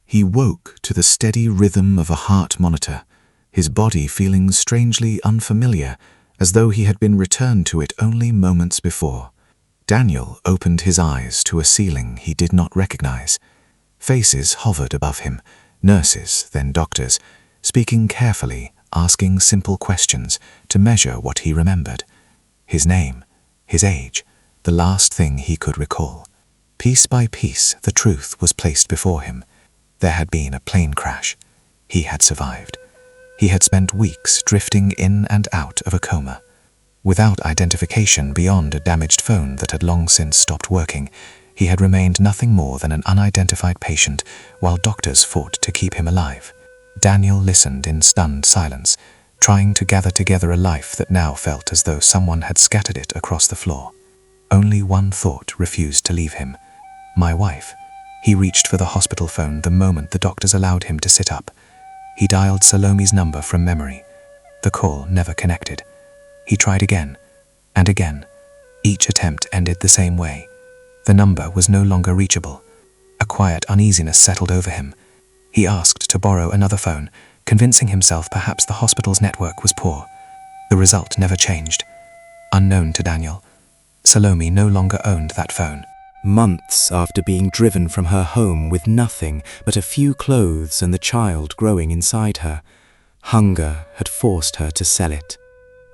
He woke to the steady rhythm of a heart monitor, his body feeling strangely unfamiliar, as though he had been returned to it only moments before. Daniel opened his eyes to a ceiling he did not recognize. Faces hovered above him, nurses, then doctors, speaking carefully, asking simple questions to measure what he remembered. His name, his age, the last thing he could recall. Piece by piece, the truth was placed before him. There had been a plane crash. He had survived. He had spent weeks drifting in and out of a coma. Without identification beyond a damaged phone that had long since stopped working, he had remained nothing more than an unidentified patient while doctors fought to keep him alive. Daniel listened in stunned silence, trying to gather together a life that now felt as though someone had scattered it across the floor. Only one thought refused to leave him. My wife. He reached for the hospital phone the moment the doctors allowed him to sit up. He dialed Salome's number from memory. The call never connected. He tried again, and again. Each attempt ended the same way. The number was no longer reachable. A quiet uneasiness settled over him. He asked to borrow another phone, convincing himself perhaps the hospital's network was poor. The result never changed. Unknown to Daniel, Salome no longer owned that phone. Months after being driven from her home with nothing but a few clothes and the child growing inside her, hunger had forced her to sell it.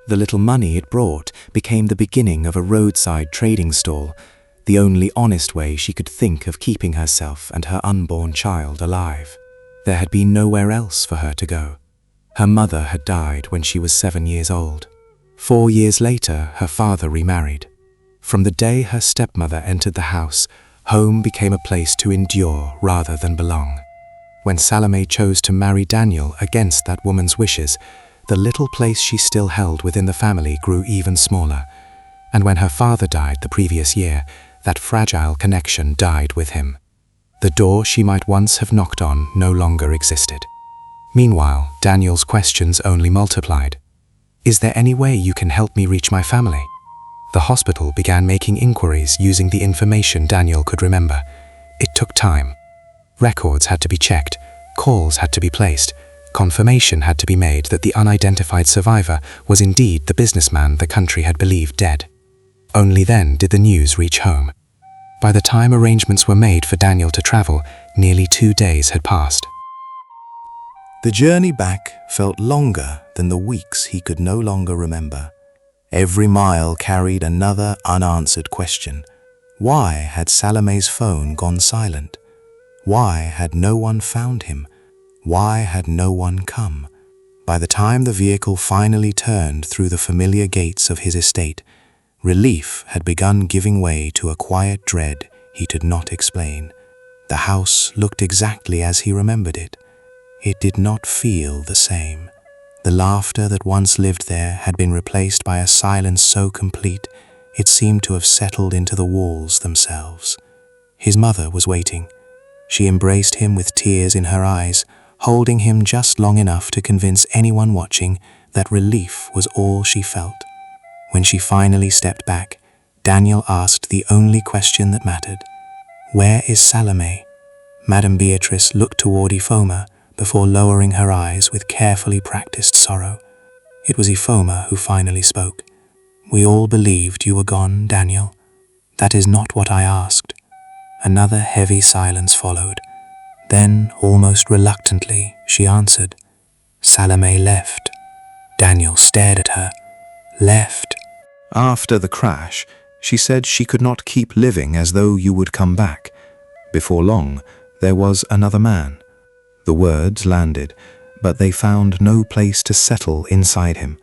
The little money it brought became the beginning of a roadside trading stall, the only honest way she could think of keeping herself and her unborn child alive. There had been nowhere else for her to go. Her mother had died when she was 7 years old. 4 years later, her father remarried. From the day her stepmother entered the house, home became a place to endure rather than belong. When Salome chose to marry Daniel against that woman's wishes, the little place she still held within the family grew even smaller. And when her father died the previous year, that fragile connection died with him. The door she might once have knocked on no longer existed. Meanwhile, Daniel's questions only multiplied. "Is there any way you can help me reach my family?" The hospital began making inquiries using the information Daniel could remember. It took time. Records had to be checked, calls had to be placed, confirmation had to be made that the unidentified survivor was indeed the businessman the country had believed dead. Only then did the news reach home. By the time arrangements were made for Daniel to travel, nearly 2 days had passed. The journey back felt longer than the weeks he could no longer remember. Every mile carried another unanswered question. Why had Salome's phone gone silent? Why had no one found him? Why had no one come? By the time the vehicle finally turned through the familiar gates of his estate, relief had begun giving way to a quiet dread he could not explain. The house looked exactly as he remembered it. It did not feel the same. The laughter that once lived there had been replaced by a silence so complete it seemed to have settled into the walls themselves. His mother was waiting. She embraced him with tears in her eyes, holding him just long enough to convince anyone watching that relief was all she felt. When she finally stepped back, Daniel asked the only question that mattered. "Where is Salome?" Madame Beatrice looked toward Ifoma before lowering her eyes with carefully practiced sorrow. It was Ifoma who finally spoke. "We all believed you were gone, Daniel. That is not what I asked." Another heavy silence followed. Then, almost reluctantly, she answered, "Salome left." Daniel stared at her. "Left?" After the crash, she said she could not keep living as though you would come back. Before long, there was another man. The words landed, but they found no place to settle inside him.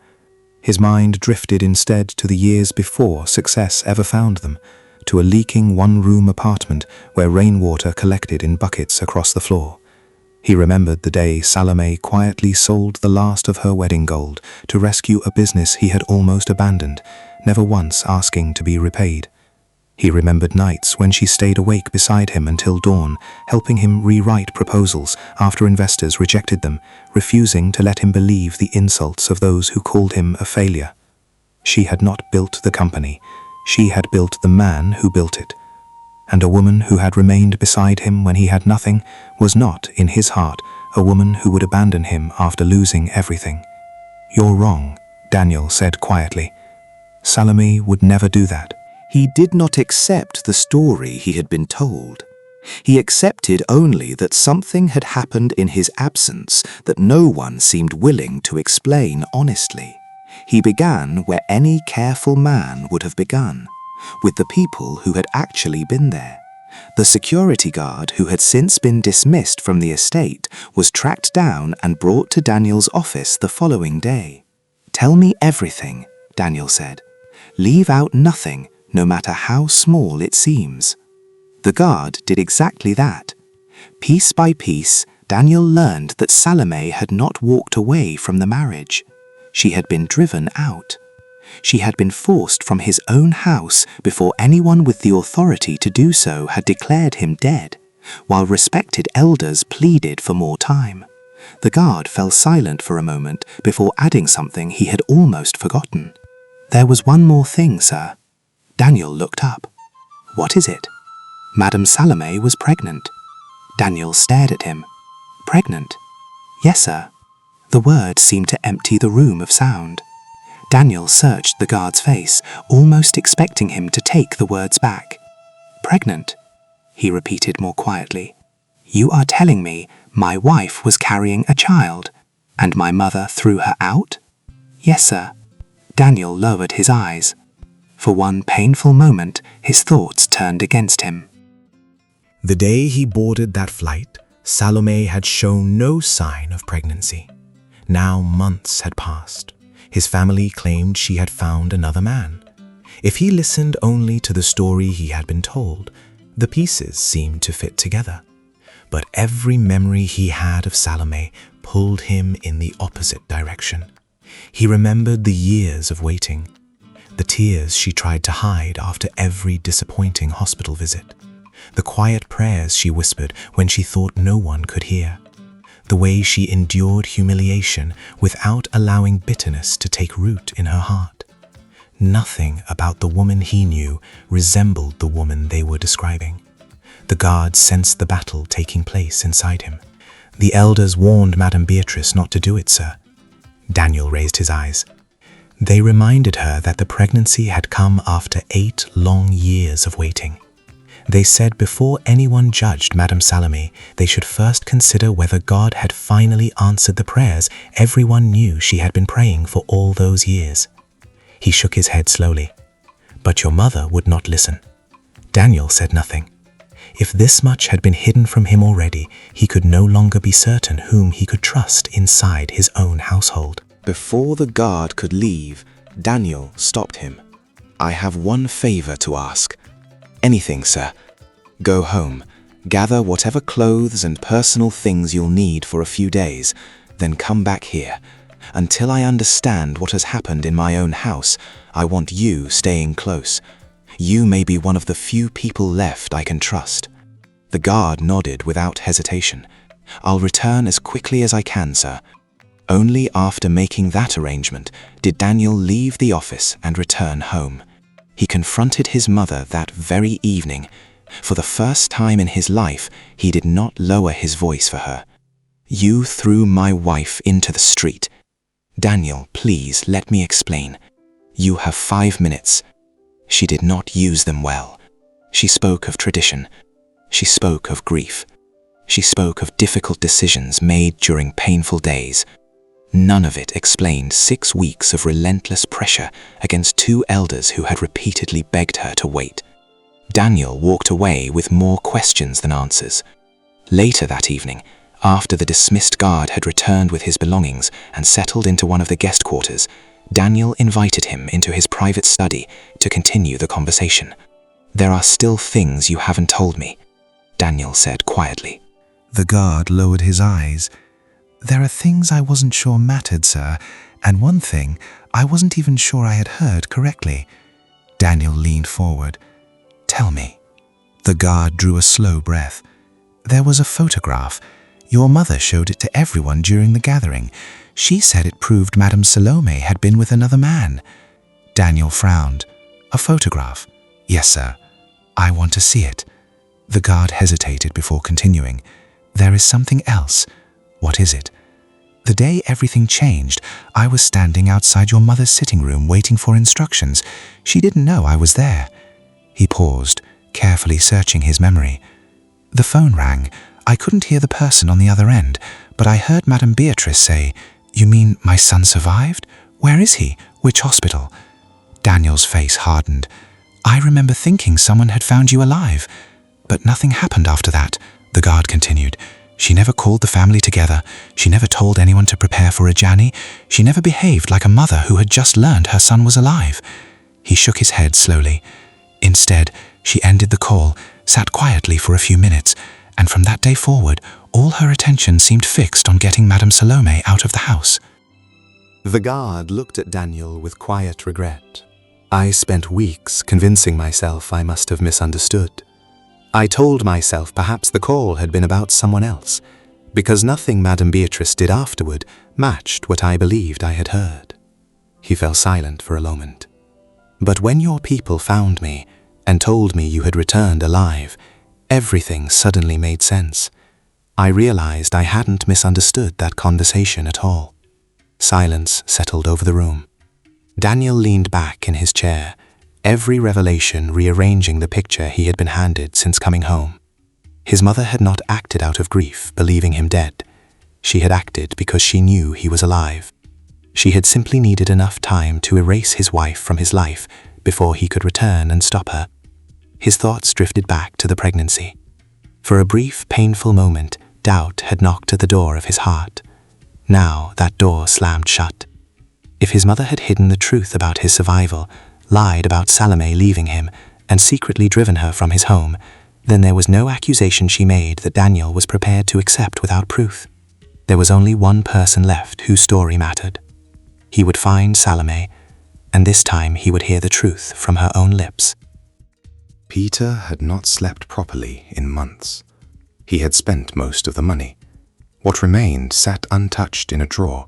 His mind drifted instead to the years before success ever found them, to a leaking one-room apartment where rainwater collected in buckets across the floor. He remembered the day Salome quietly sold the last of her wedding gold to rescue a business he had almost abandoned, never once asking to be repaid. He remembered nights when she stayed awake beside him until dawn, helping him rewrite proposals after investors rejected them, refusing to let him believe the insults of those who called him a failure. She had not built the company. She had built the man who built it. and a woman who had remained beside him when he had nothing was not, in his heart, a woman who would abandon him after losing everything. "You're wrong," Daniel said quietly. "Salome would never do that." He did not accept the story he had been told. He accepted only that something had happened in his absence that no one seemed willing to explain honestly. He began where any careful man would have begun, with the people who had actually been there. The security guard who had since been dismissed from the estate was tracked down and brought to Daniel's office the following day. "Tell me everything," Daniel said. "Leave out nothing, no matter how small it seems." The guard did exactly that. Piece by piece, Daniel learned that Salome had not walked away from the marriage. She had been driven out. She had been forced from his own house before anyone with the authority to do so had declared him dead, while respected elders pleaded for more time. The guard fell silent for a moment before adding something he had almost forgotten. "There was one more thing, sir." Daniel looked up. "What is it?" Madame Salome was pregnant. Daniel stared at him. "Pregnant?" "Yes, sir." The word seemed to empty the room of sound. Daniel searched the guard's face, almost expecting him to take the words back. "Pregnant?" he repeated more quietly. "You are telling me my wife was carrying a child, and my mother threw her out?" "Yes, sir." Daniel lowered his eyes. For one painful moment, his thoughts turned against him. The day he boarded that flight, Salome had shown no sign of pregnancy. Now months had passed. His family claimed she had found another man. If he listened only to the story he had been told, the pieces seemed to fit together. But every memory he had of Salome pulled him in the opposite direction. He remembered the years of waiting, the tears she tried to hide after every disappointing hospital visit, the quiet prayers she whispered when she thought no one could hear, the way she endured humiliation without allowing bitterness to take root in her heart. Nothing about the woman he knew resembled the woman they were describing. The guard sensed the battle taking place inside him. "The elders warned Madame Beatrice not to do it, sir." Daniel raised his eyes. They reminded her that the pregnancy had come after 8 long years of waiting. They said before anyone judged Madame Salome, they should first consider whether God had finally answered the prayers everyone knew she had been praying for all those years. He shook his head slowly. "But your mother would not listen." Daniel said nothing. If this much had been hidden from him already, he could no longer be certain whom he could trust inside his own household. Before the guard could leave, Daniel stopped him. "I have one favor to ask." "Anything, sir." "Go home, gather whatever clothes and personal things you'll need for a few days, then come back here. Until I understand what has happened in my own house, I want you staying close. You may be one of the few people left I can trust." The guard nodded without hesitation. "I'll return as quickly as I can, sir." Only after making that arrangement did Daniel leave the office and return home. He confronted his mother that very evening. For the first time in his life, he did not lower his voice for her. "You threw my wife into the street." "Daniel, please let me explain." "You have 5 minutes." She did not use them well. She spoke of tradition. She spoke of grief. She spoke of difficult decisions made during painful days. None of it explained 6 weeks of relentless pressure against 2 elders who had repeatedly begged her to wait. Daniel walked away with more questions than answers. Later that evening, after the dismissed guard had returned with his belongings and settled into one of the guest quarters, Daniel invited him into his private study to continue the conversation. "There are still things you haven't told me," Daniel said quietly. The guard lowered his eyes. "There are things I wasn't sure mattered, sir, and one thing I wasn't even sure I had heard correctly." Daniel leaned forward. "Tell me." The guard drew a slow breath. "There was a photograph. Your mother showed it to everyone during the gathering. She said it proved Madame Salome had been with another man." Daniel frowned. "A photograph?" "Yes, sir. I want to see it." The guard hesitated before continuing. "There is something else. What is it?" "The day everything changed, I was standing outside your mother's sitting room waiting for instructions. She didn't know I was there." He paused, carefully searching his memory. "The phone rang. I couldn't hear the person on the other end, but I heard Madame Beatrice say, 'You mean my son survived? Where is he? Which hospital?'" Daniel's face hardened. "I remember thinking someone had found you alive. But nothing happened after that," the guard continued. "She never called the family together. She never told anyone to prepare for a journey. She never behaved like a mother who had just learned her son was alive." He shook his head slowly. "Instead, she ended the call, sat quietly for a few minutes, and from that day forward, all her attention seemed fixed on getting Madame Salome out of the house." The guard looked at Daniel with quiet regret. "I spent weeks convincing myself I must have misunderstood. I told myself perhaps the call had been about someone else, because nothing Madame Beatrice did afterward matched what I believed I had heard." He fell silent for a moment. "But when your people found me and told me you had returned alive, everything suddenly made sense. I realized I hadn't misunderstood that conversation at all." Silence settled over the room. Daniel leaned back in his chair, every revelation rearranging the picture he had been handed since coming home. His mother had not acted out of grief, believing him dead. She had acted because she knew he was alive. She had simply needed enough time to erase his wife from his life before he could return and stop her. His thoughts drifted back to the pregnancy. For a brief, painful moment, doubt had knocked at the door of his heart. Now that door slammed shut. If his mother had hidden the truth about his survival, lied about Salome leaving him, and secretly driven her from his home, then there was no accusation she made that Daniel was prepared to accept without proof. There was only one person left whose story mattered. He would find Salome, and this time he would hear the truth from her own lips. Peter had not slept properly in months. He had spent most of the money. What remained sat untouched in a drawer,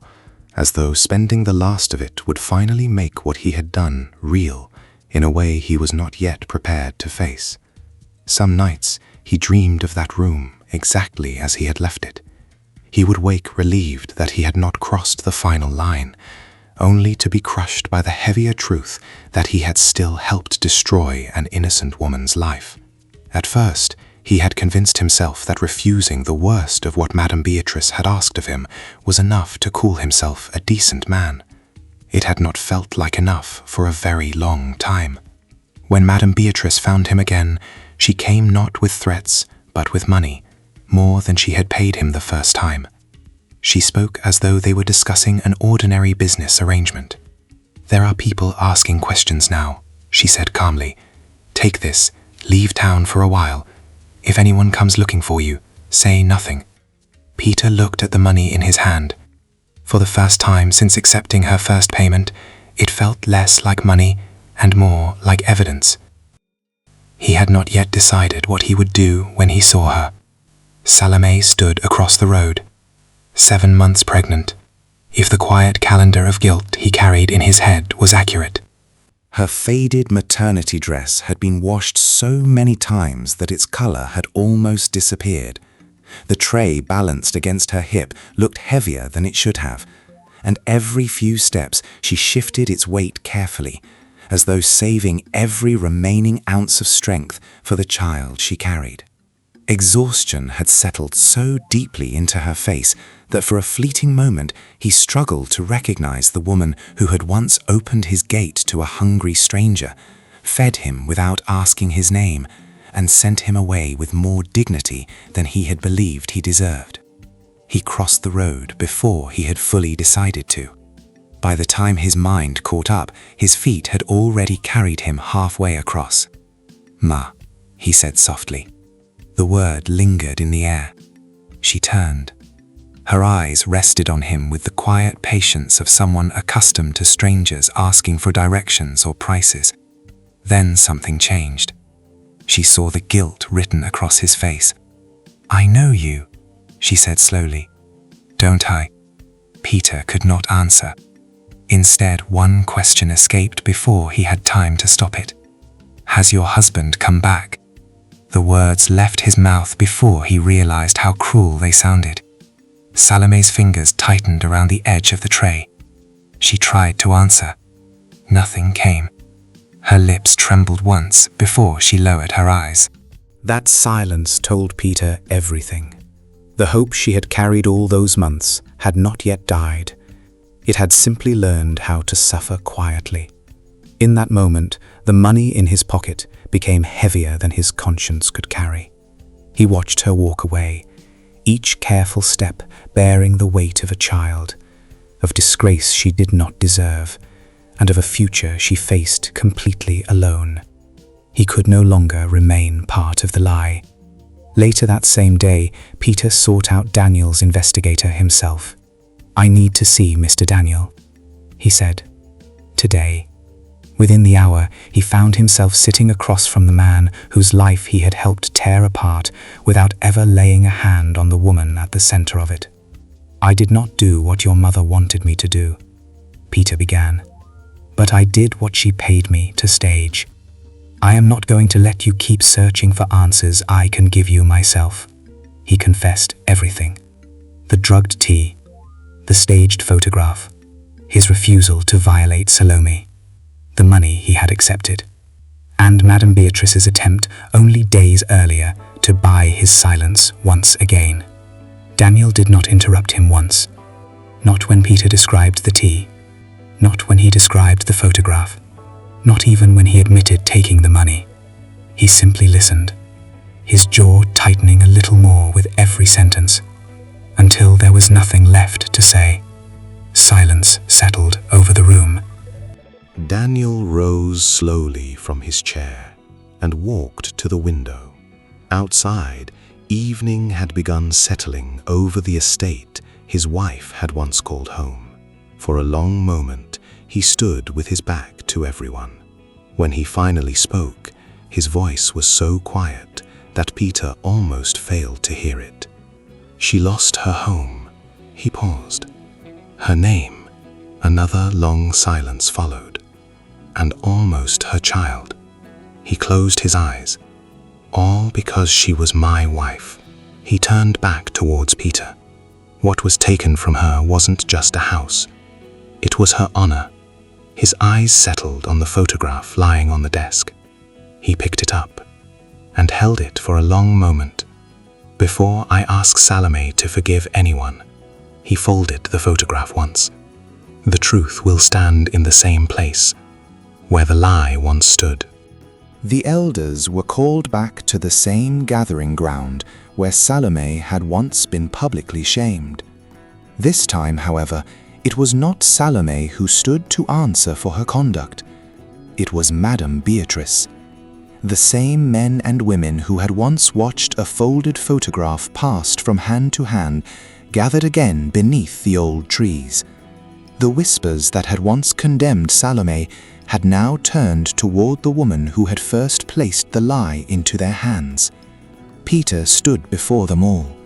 as though spending the last of it would finally make what he had done real in a way he was not yet prepared to face. Some nights he dreamed of that room exactly as he had left it. He would wake relieved that he had not crossed the final line, only to be crushed by the heavier truth that he had still helped destroy an innocent woman's life. At first, he had convinced himself that refusing the worst of what Madame Beatrice had asked of him was enough to call himself a decent man. It had not felt like enough for a very long time. When Madame Beatrice found him again, she came not with threats, but with money, more than she had paid him the first time. She spoke as though they were discussing an ordinary business arrangement. "There are people asking questions now," she said calmly. "Take this, leave town for a while. If anyone comes looking for you, say nothing." Peter looked at the money in his hand. For the first time since accepting her first payment, it felt less like money and more like evidence. He had not yet decided what he would do when he saw her. Salome stood across the road, 7 months pregnant, if the quiet calendar of guilt he carried in his head was accurate. Her faded maternity dress had been washed so many times that its color had almost disappeared. The tray balanced against her hip looked heavier than it should have, and every few steps she shifted its weight carefully, as though saving every remaining ounce of strength for the child she carried. Exhaustion had settled so deeply into her face that for a fleeting moment he struggled to recognize the woman who had once opened his gate to a hungry stranger, fed him without asking his name, and sent him away with more dignity than he had believed he deserved. He crossed the road before he had fully decided to. By the time his mind caught up, his feet had already carried him halfway across. "Ma," he said softly. The word lingered in the air. She turned. Her eyes rested on him with the quiet patience of someone accustomed to strangers asking for directions or prices. Then something changed. She saw the guilt written across his face. "I know you," she said slowly. "Don't I?" Peter could not answer. Instead, one question escaped before he had time to stop it. "Has your husband come back?" The words left his mouth before he realized how cruel they sounded. Salome's fingers tightened around the edge of the tray. She tried to answer. Nothing came. Her lips trembled once before she lowered her eyes. That silence told Peter everything. The hope she had carried all those months had not yet died. It had simply learned how to suffer quietly. In that moment, the money in his pocket became heavier than his conscience could carry. He watched her walk away, each careful step bearing the weight of a child, of disgrace she did not deserve, and of a future she faced completely alone. He could no longer remain part of the lie. Later that same day, Peter sought out Daniel's investigator himself. "I need to see Mr. Daniel," he said. "Today." Within the hour, he found himself sitting across from the man whose life he had helped tear apart without ever laying a hand on the woman at the center of it. "I did not do what your mother wanted me to do," Peter began, "but I did what she paid me to stage. I am not going to let you keep searching for answers I can give you myself." He confessed everything. The drugged tea, the staged photograph, his refusal to violate Salome, the money he had accepted, and Madame Beatrice's attempt only days earlier to buy his silence once again. Daniel did not interrupt him once. Not when Peter described the tea. Not when he described the photograph. Not even when he admitted taking the money. He simply listened, his jaw tightening a little more with every sentence, until there was nothing left to say. Silence settled over the room. Daniel rose slowly from his chair and walked to the window. Outside, evening had begun settling over the estate his wife had once called home. For a long moment, he stood with his back to everyone. When he finally spoke, his voice was so quiet that Peter almost failed to hear it. "She lost her home," he paused. "Her name," another long silence followed. "And almost her child." He closed his eyes. "All because she was my wife." He turned back towards Peter. What was taken from her wasn't just a house. It was her honor. His eyes settled on the photograph lying on the desk. He picked it up and held it for a long moment. "Before I ask Salome to forgive anyone," he folded the photograph once, "the truth will stand in the same place where the lie once stood." The elders were called back to the same gathering ground where Salome had once been publicly shamed. This time, however, it was not Salome who stood to answer for her conduct. It was Madame Beatrice. The same men and women who had once watched a folded photograph passed from hand to hand gathered again beneath the old trees. The whispers that had once condemned Salome had now turned toward the woman who had first placed the lie into their hands. Peter stood before them all.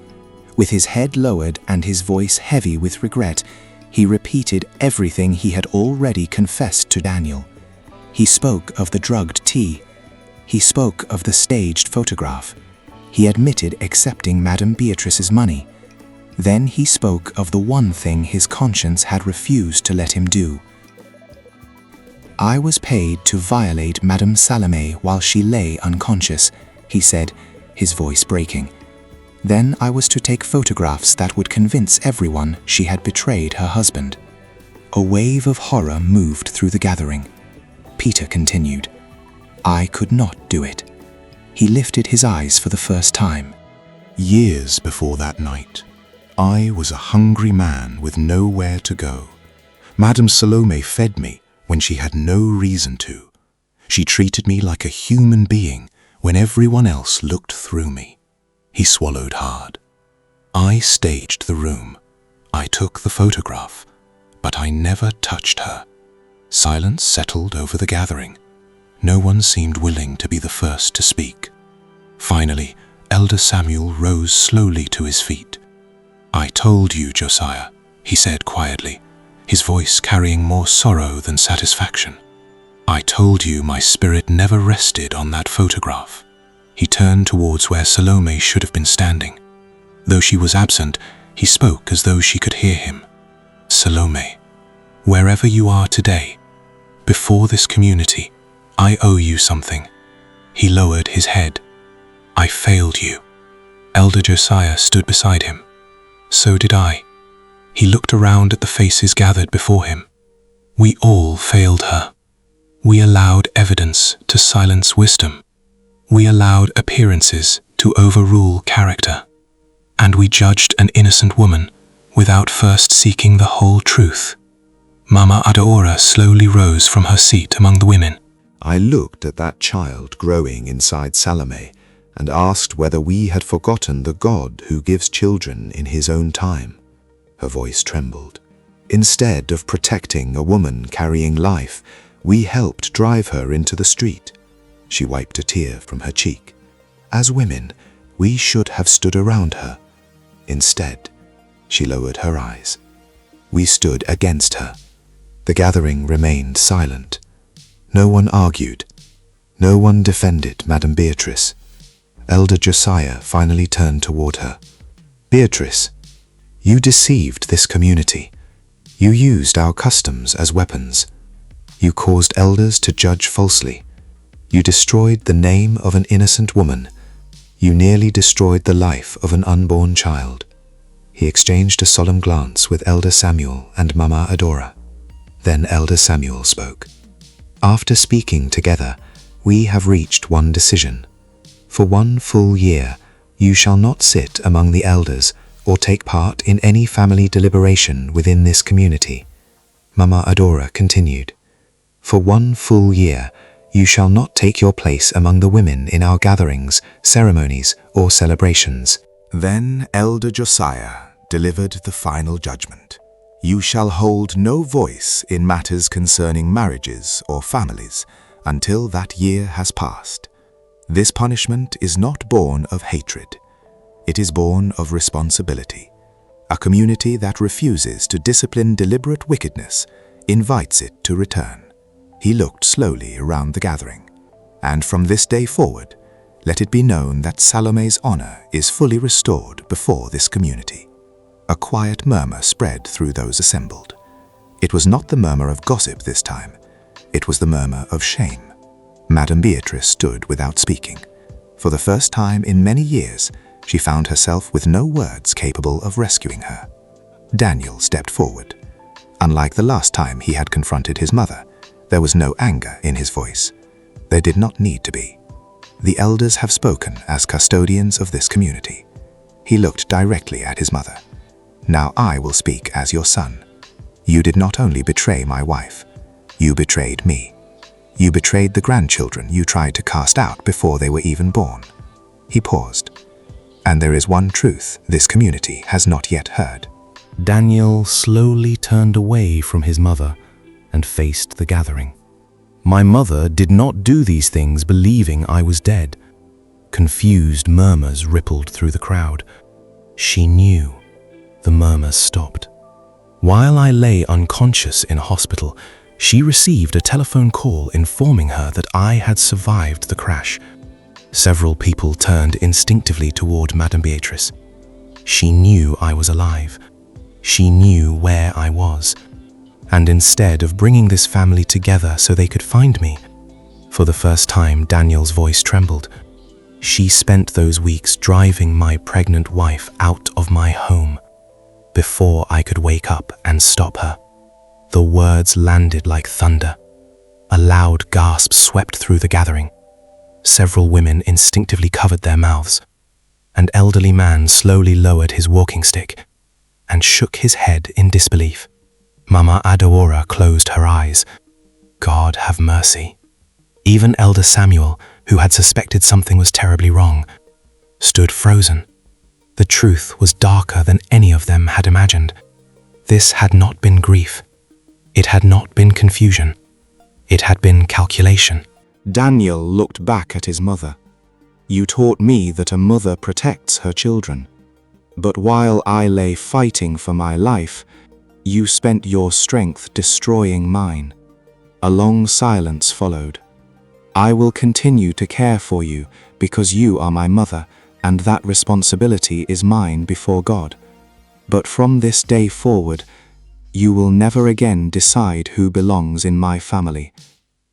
With his head lowered and his voice heavy with regret, he repeated everything he had already confessed to Daniel. He spoke of the drugged tea. He spoke of the staged photograph. He admitted accepting Madame Beatrice's money. Then he spoke of the one thing his conscience had refused to let him do. "I was paid to violate Madame Salome while she lay unconscious," he said, his voice breaking. "Then I was to take photographs that would convince everyone she had betrayed her husband." A wave of horror moved through the gathering. Peter continued, "I could not do it." He lifted his eyes for the first time. Years before that night, I was a hungry man with nowhere to go. Madame Salome fed me when she had no reason to. She treated me like a human being when everyone else looked through me. He swallowed hard. I staged the room. I took the photograph, but I never touched her. Silence settled over the gathering. No one seemed willing to be the first to speak. Finally, Elder Samuel rose slowly to his feet. "I told you, Josiah," he said quietly, his voice carrying more sorrow than satisfaction. "I told you my spirit never rested on that photograph." He turned towards where Salome should have been standing. Though she was absent, he spoke as though she could hear him. Salome, wherever you are today, before this community, I owe you something. He lowered his head. I failed you. Elder Josiah stood beside him. So did I. He looked around at the faces gathered before him. We all failed her. We allowed evidence to silence wisdom. We allowed appearances to overrule character. And we judged an innocent woman without first seeking the whole truth. Mama Adaora slowly rose from her seat among the women. I looked at that child growing inside Salome and asked whether we had forgotten the God who gives children in his own time. Her voice trembled. Instead of protecting a woman carrying life, we helped drive her into the street. She wiped a tear from her cheek. As women, we should have stood around her. Instead, she lowered her eyes. We stood against her. The gathering remained silent. No one argued. No one defended Madame Beatrice. Elder Josiah finally turned toward her. Beatrice, you deceived this community. You used our customs as weapons. You caused elders to judge falsely. You destroyed the name of an innocent woman. You nearly destroyed the life of an unborn child. He exchanged a solemn glance with Elder Samuel and Mama Adora. Then Elder Samuel spoke. After speaking together, we have reached one decision. For 1 full year, you shall not sit among the elders or take part in any family deliberation within this community. Mama Adora continued. For 1 full year, you shall not take your place among the women in our gatherings, ceremonies, or celebrations. Then Elder Josiah delivered the final judgment. You shall hold no voice in matters concerning marriages or families until that year has passed. This punishment is not born of hatred. It is born of responsibility. A community that refuses to discipline deliberate wickedness invites it to return. He looked slowly around the gathering. And from this day forward, let it be known that Salome's honor is fully restored before this community. A quiet murmur spread through those assembled. It was not the murmur of gossip this time. It was the murmur of shame. Madame Beatrice stood without speaking. For the first time in many years, she found herself with no words capable of rescuing her. Daniel stepped forward. Unlike the last time he had confronted his mother, there was no anger in his voice. There did not need to be. The elders have spoken as custodians of this community. He looked directly at his mother. Now I will speak as your son. You did not only betray my wife, you betrayed me. You betrayed the grandchildren you tried to cast out before they were even born. He paused. And there is one truth this community has not yet heard. Daniel slowly turned away from his mother and faced the gathering. My mother did not do these things believing I was dead. Confused murmurs rippled through the crowd. She knew. The murmurs stopped. While I lay unconscious in hospital, she received a telephone call informing her that I had survived the crash. Several people turned instinctively toward Madame Beatrice. She knew I was alive. She knew where I was. And instead of bringing this family together so they could find me, for the first time Daniel's voice trembled. She spent those weeks driving my pregnant wife out of my home before I could wake up and stop her. The words landed like thunder. A loud gasp swept through the gathering. Several women instinctively covered their mouths. An elderly man slowly lowered his walking stick and shook his head in disbelief. Mama Adora closed her eyes. God have mercy. Even Elder Samuel, who had suspected something was terribly wrong, stood frozen. The truth was darker than any of them had imagined. This had not been grief. It had not been confusion. It had been calculation. Daniel looked back at his mother. You taught me that a mother protects her children. But while I lay fighting for my life, you spent your strength destroying mine. A long silence followed. I will continue to care for you because you are my mother, and that responsibility is mine before God. But from this day forward, you will never again decide who belongs in my family.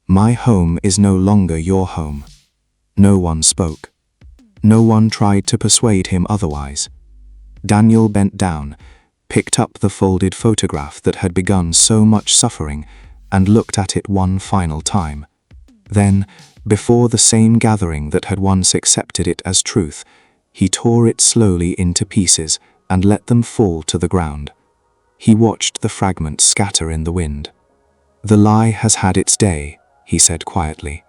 My home is no longer your home." No one spoke. No one tried to persuade him otherwise. Daniel bent down, picked up the folded photograph that had begun so much suffering, and looked at it one final time. Then, before the same gathering that had once accepted it as truth, he tore it slowly into pieces and let them fall to the ground. He watched the fragments scatter in the wind. "The lie has had its day," he said quietly.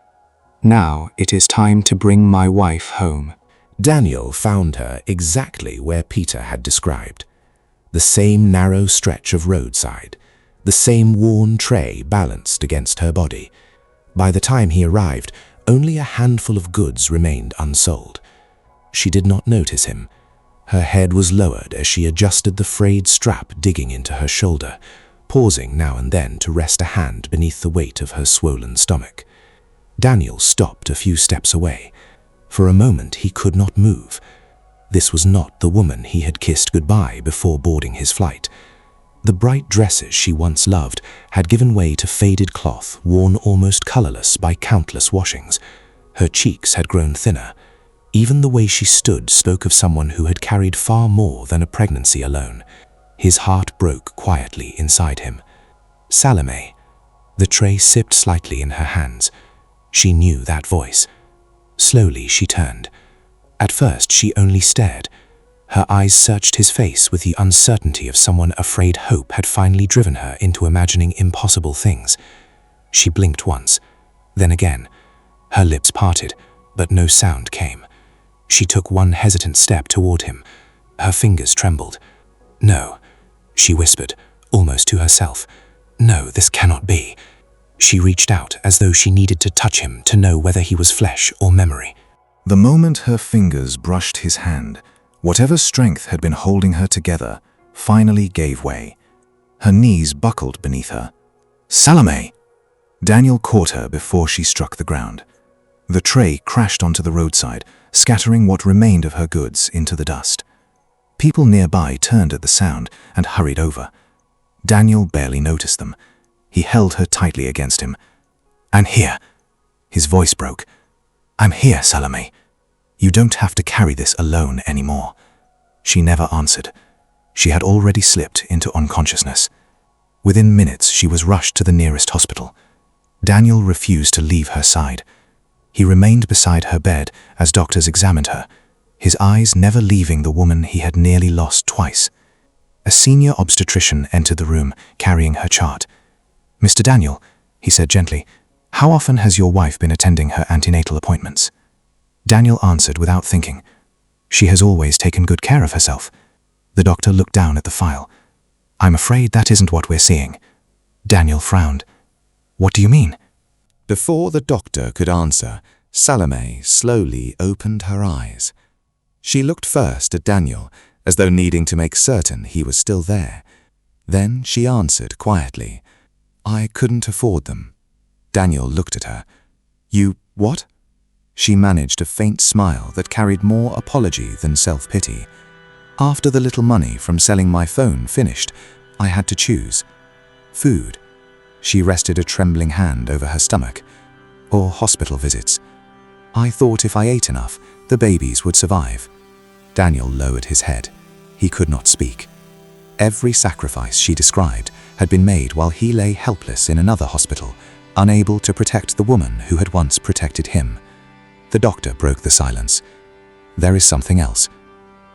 "Now it is time to bring my wife home." Daniel found her exactly where Peter had described. The same narrow stretch of roadside, the same worn tray balanced against her body. By the time he arrived, only a handful of goods remained unsold. She did not notice him. Her head was lowered as she adjusted the frayed strap digging into her shoulder, pausing now and then to rest a hand beneath the weight of her swollen stomach. Daniel stopped a few steps away. For a moment he could not move. This was not the woman he had kissed goodbye before boarding his flight. The bright dresses she once loved had given way to faded cloth worn almost colorless by countless washings. Her cheeks had grown thinner. Even the way she stood spoke of someone who had carried far more than a pregnancy alone. His heart broke quietly inside him. Salome. The tray sipped slightly in her hands. She knew that voice. Slowly she turned. At first she only stared. Her eyes searched his face with the uncertainty of someone afraid hope had finally driven her into imagining impossible things. She blinked once, then again. Her lips parted, but no sound came. She took one hesitant step toward him. Her fingers trembled. "No," she whispered, almost to herself. "No, this cannot be." She reached out as though she needed to touch him to know whether he was flesh or memory. The moment her fingers brushed his hand, whatever strength had been holding her together finally gave way. Her knees buckled beneath her. "Salome!" Daniel caught her before she struck the ground. The tray crashed onto the roadside, scattering what remained of her goods into the dust. People nearby turned at the sound and hurried over. Daniel barely noticed them. He held her tightly against him. "I'm here." His voice broke. "I'm here, Salome. You don't have to carry this alone anymore." She never answered. She had already slipped into unconsciousness. Within minutes, she was rushed to the nearest hospital. Daniel refused to leave her side. He remained beside her bed as doctors examined her, his eyes never leaving the woman he had nearly lost twice. A senior obstetrician entered the room, carrying her chart. "Mr. Daniel," he said gently, "how often has your wife been attending her antenatal appointments?" Daniel answered without thinking. "She has always taken good care of herself." The doctor looked down at the file. "I'm afraid that isn't what we're seeing." Daniel frowned. "What do you mean?" Before the doctor could answer, Salome slowly opened her eyes. She looked first at Daniel, as though needing to make certain he was still there. Then she answered quietly, "I couldn't afford them." Daniel looked at her. "You what?" She managed a faint smile that carried more apology than self-pity. "After the little money from selling my phone finished, I had to choose. Food." She rested a trembling hand over her stomach. "Or hospital visits. I thought if I ate enough, the babies would survive." Daniel lowered his head. He could not speak. Every sacrifice she described had been made while he lay helpless in another hospital, unable to protect the woman who had once protected him. The doctor broke the silence. "There is something else."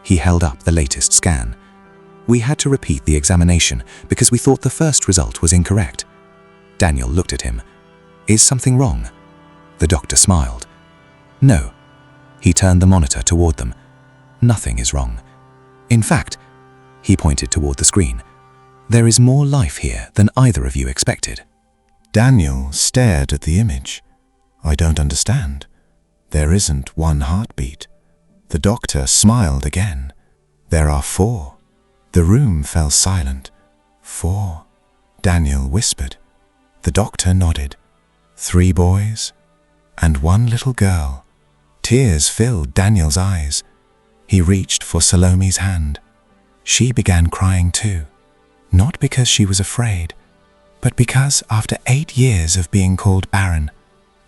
He held up the latest scan. "We had to repeat the examination because we thought the first result was incorrect." Daniel looked at him. "Is something wrong?" The doctor smiled. "No." He turned the monitor toward them. "Nothing is wrong. In fact," he pointed toward the screen, "there is more life here than either of you expected." Daniel stared at the image. "I don't understand. There isn't one heartbeat." The doctor smiled again. "There are 4. The room fell silent. 4. Daniel whispered. The doctor nodded. 3 boys and 1 little girl. Tears filled Daniel's eyes. He reached for Salome's hand. She began crying too, not because she was afraid, but because after 8 years of being called barren,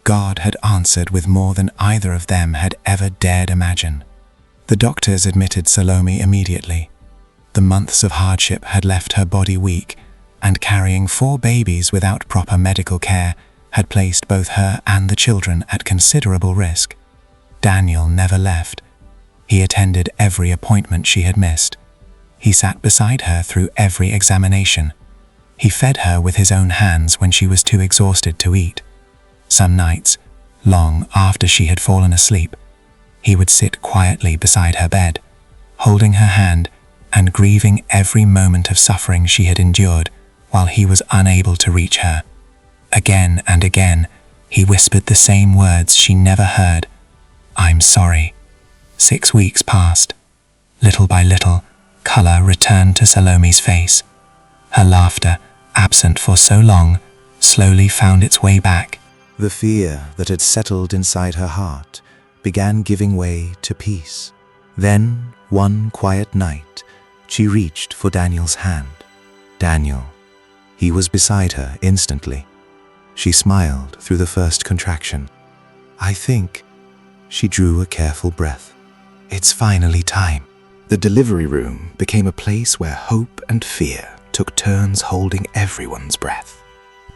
God had answered with more than either of them had ever dared imagine. The doctors admitted Salome immediately. The months of hardship had left her body weak, and carrying 4 babies without proper medical care had placed both her and the children at considerable risk. Daniel never left. He attended every appointment she had missed. He sat beside her through every examination. He fed her with his own hands when she was too exhausted to eat. Some nights, long after she had fallen asleep, he would sit quietly beside her bed, holding her hand and grieving every moment of suffering she had endured while he was unable to reach her. Again and again, he whispered the same words she never heard. "I'm sorry." 6 weeks passed. Little by little, color returned to Salome's face. Her laughter, absent for so long, slowly found its way back. The fear that had settled inside her heart began giving way to peace. Then, one quiet night, she reached for Daniel's hand. Daniel. He was beside her instantly. She smiled through the first contraction. "I think." She drew a careful breath. "It's finally time." The delivery room became a place where hope and fear took turns holding everyone's breath.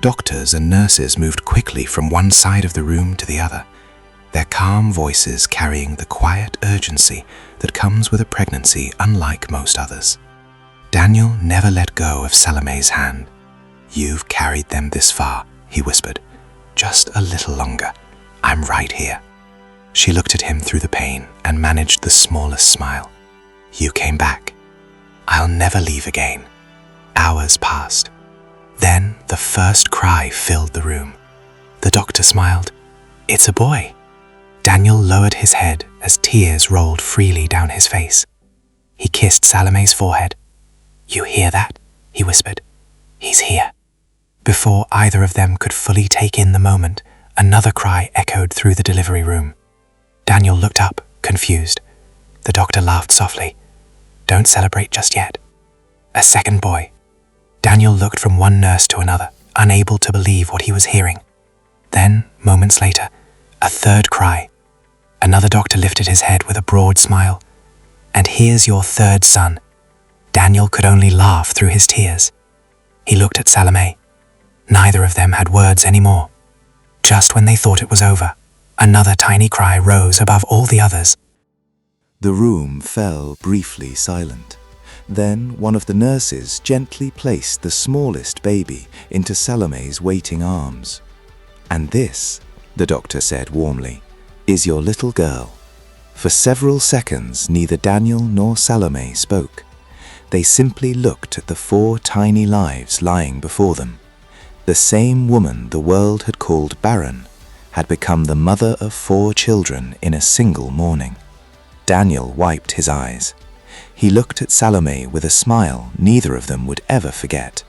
Doctors and nurses moved quickly from one side of the room to the other, their calm voices carrying the quiet urgency that comes with a pregnancy unlike most others. Daniel never let go of Salome's hand. "You've carried them this far," he whispered. "Just a little longer. I'm right here." She looked at him through the pain and managed the smallest smile. "You came back. I'll never leave again." Hours passed. Then the first cry filled the room. The doctor smiled. "It's a boy." Daniel lowered his head as tears rolled freely down his face. He kissed Salome's forehead. "You hear that?" he whispered. "He's here." Before either of them could fully take in the moment, another cry echoed through the delivery room. Daniel looked up, confused. The doctor laughed softly. "Don't celebrate just yet." A second boy. Daniel looked from one nurse to another, unable to believe what he was hearing. Then, moments later, a third cry. Another doctor lifted his head with a broad smile. "And here's your third son." Daniel could only laugh through his tears. He looked at Salome. Neither of them had words anymore. Just when they thought it was over, another tiny cry rose above all the others. The room fell briefly silent. Then one of the nurses gently placed the smallest baby into Salome's waiting arms. "And this," the doctor said warmly, "is your little girl." For several seconds, neither Daniel nor Salome spoke. They simply looked at the 4 tiny lives lying before them. The same woman the world had called barren had become the mother of 4 children in a single morning. Daniel wiped his eyes. He looked at Salome with a smile neither of them would ever forget.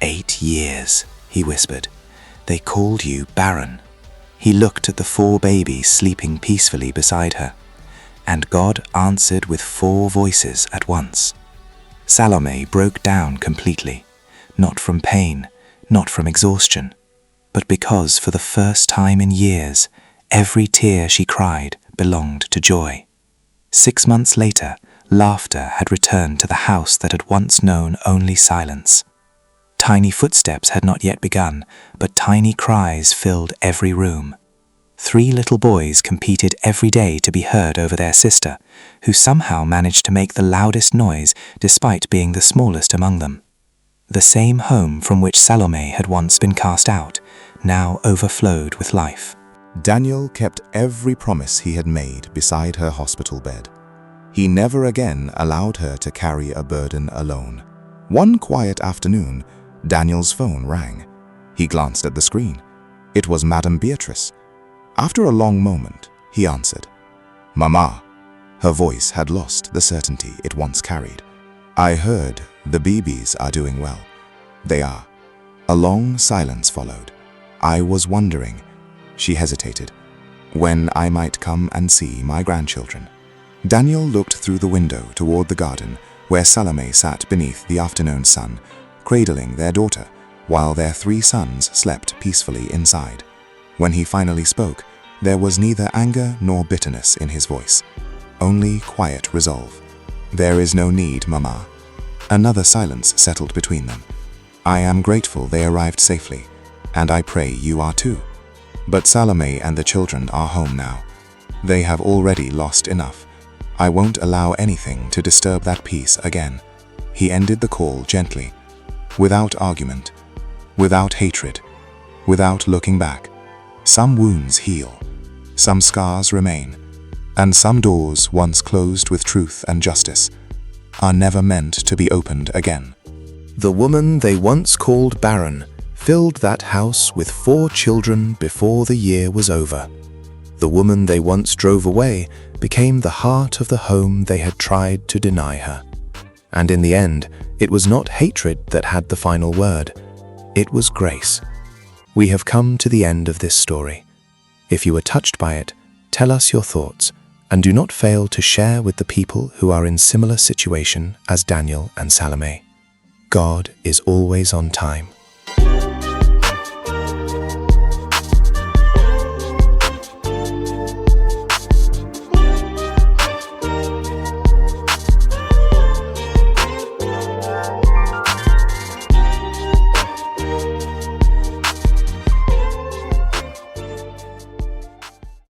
8 years, he whispered. "They called you barren." He looked at the 4 babies sleeping peacefully beside her. And God answered with 4 voices at once. Salome broke down completely, not from pain, not from exhaustion, but because for the first time in years, every tear she cried belonged to joy. 6 months later, laughter had returned to the house that had once known only silence. Tiny footsteps had not yet begun, but tiny cries filled every room. 3 little boys competed every day to be heard over their sister, who somehow managed to make the loudest noise despite being the smallest among them. The same home from which Salome had once been cast out, now overflowed with life. Daniel kept every promise he had made beside her hospital bed. He never again allowed her to carry a burden alone. One quiet afternoon, Daniel's phone rang. He glanced at the screen. It was Madame Beatrice. After a long moment, he answered. "Mama." Her voice had lost the certainty it once carried. "I heard the babies are doing well." "They are." A long silence followed. "I was wondering." She hesitated. when I might come and see my grandchildren. Daniel looked through the window toward the garden where Salome sat beneath the afternoon sun, cradling their daughter, while their 3 sons slept peacefully inside. When he finally spoke, there was neither anger nor bitterness in his voice, only quiet resolve. "There is no need, Mama." Another silence settled between them. "I am grateful they arrived safely, and I pray you are too. But Salome and the children are home now. They have already lost enough. I won't allow anything to disturb that peace again." He ended the call gently, without argument, without hatred, without looking back. Some wounds heal, some scars remain, and some doors once closed with truth and justice are never meant to be opened again. The woman they once called Barren filled that house with 4 children before the year was over. The woman they once drove away became the heart of the home they had tried to deny her. And in the end, it was not hatred that had the final word. It was grace. We have come to the end of this story. If you were touched by it, tell us your thoughts, and do not fail to share with the people who are in similar situation as Daniel and Salome. God is always on time.